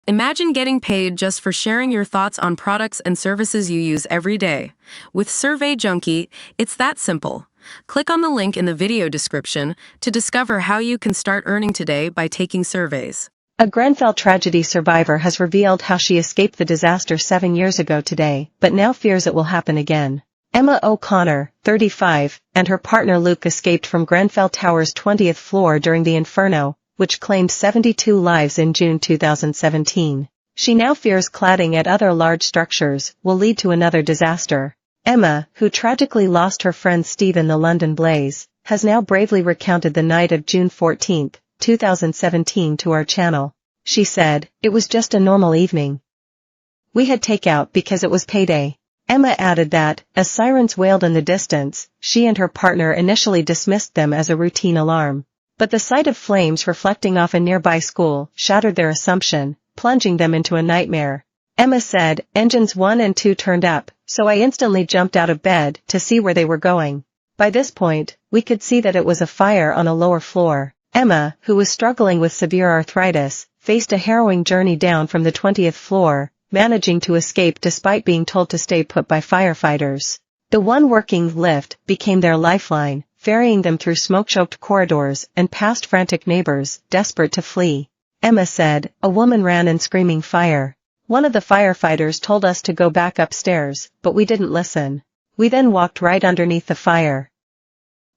Imagine getting paid just for sharing your thoughts on products and services you use every day. With Survey Junkie, it's that simple. Click on the link in the video description to discover how you can start earning today by taking surveys. A Grenfell tragedy survivor has revealed how she escaped the disaster 7 years ago today, but now fears it will happen again. Emma O'Connor, 35, and her partner Luke escaped from Grenfell Tower's 20th floor during the inferno, which claimed 72 lives in June 2017. She now fears cladding at other large structures will lead to another disaster. Emma, who tragically lost her friend Steve in the London blaze, has now bravely recounted the night of June 14, 2017 to our channel. She said, "It was just a normal evening. We had takeout because it was payday." Emma added that, as sirens wailed in the distance, she and her partner initially dismissed them as a routine alarm. But the sight of flames reflecting off a nearby school shattered their assumption, plunging them into a nightmare. Emma said, "Engines 1 and 2 turned up, so I instantly jumped out of bed to see where they were going. By this point, we could see that it was a fire on a lower floor." Emma, who was struggling with severe arthritis, faced a harrowing journey down from the 20th floor, managing to escape despite being told to stay put by firefighters. The one working lift became their lifeline, ferrying them through smoke-choked corridors and past frantic neighbors, desperate to flee. Emma said, "A woman ran in screaming fire. One of the firefighters told us to go back upstairs, but we didn't listen. We then walked right underneath the fire.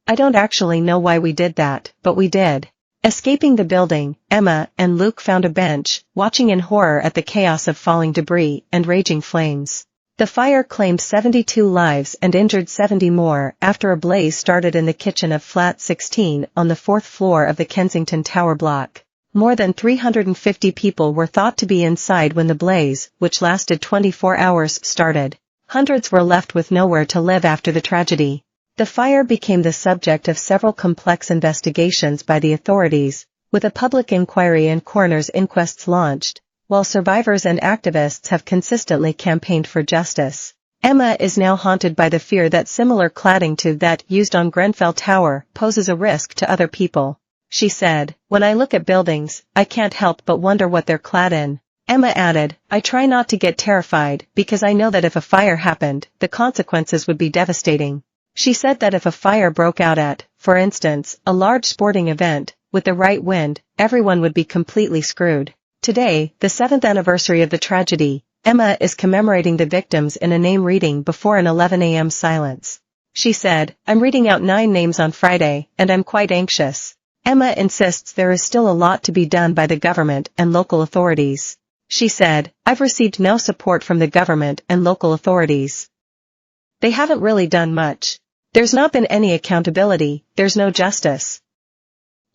I don't actually know why we did that, but we did." Escaping the building, Emma and Luke found a bench, watching in horror at the chaos of falling debris and raging flames. The fire claimed 72 lives and injured 70 more after a blaze started in the kitchen of flat 16 on the 4th floor of the Kensington Tower block. More than 350 people were thought to be inside when the blaze, which lasted 24 hours, started. Hundreds were left with nowhere to live after the tragedy. The fire became the subject of several complex investigations by the authorities, with a public inquiry and coroner's inquests launched, while survivors and activists have consistently campaigned for justice. Emma is now haunted by the fear that similar cladding to that used on Grenfell Tower poses a risk to other people. She said, "When I look at buildings, I can't help but wonder what they're clad in." Emma added, "I try not to get terrified because I know that if a fire happened, the consequences would be devastating." She said that if a fire broke out at, for instance, a large sporting event, with the right wind, everyone would be completely screwed. Today, the 7th anniversary of the tragedy, Emma is commemorating the victims in a name reading before an 11 a.m. silence. She said, "I'm reading out 9 names on Friday, and I'm quite anxious." Emma insists there is still a lot to be done by the government and local authorities. She said, "I've received no support from the government and local authorities. They haven't really done much. There's not been any accountability, there's no justice.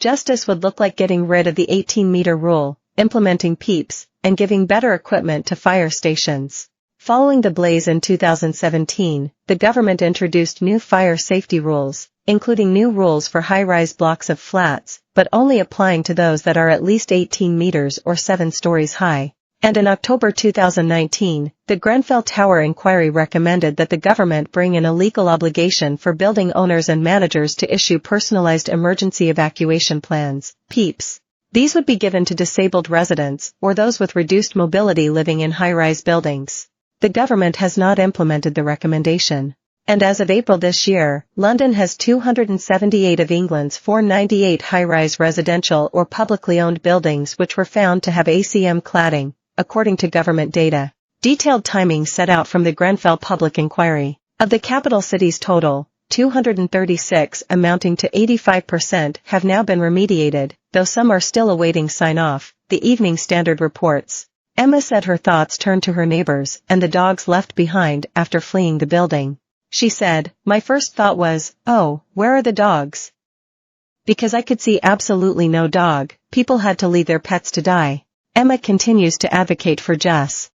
Justice would look like getting rid of the 18-meter rule, implementing PEEPs, and giving better equipment to fire stations." Following the blaze in 2017, the government introduced new fire safety rules, including new rules for high-rise blocks of flats, but only applying to those that are at least 18 meters or 7 stories high. And in October 2019, the Grenfell Tower inquiry recommended that the government bring in a legal obligation for building owners and managers to issue personalized emergency evacuation plans, PEEPs. These would be given to disabled residents or those with reduced mobility living in high-rise buildings. The government has not implemented the recommendation. And as of April this year, London has 278 of England's 498 high-rise residential or publicly owned buildings which were found to have ACM cladding, according to government data. Detailed timing set out from the Grenfell public inquiry. Of the capital city's total, 236, amounting to 85%, have now been remediated, though some are still awaiting sign-off, the Evening Standard reports. Emma said her thoughts turned to her neighbors and the dogs left behind after fleeing the building. She said, "My first thought was, oh, where are the dogs? Because I could see absolutely no dog, people had to leave their pets to die." Emma continues to advocate for justice.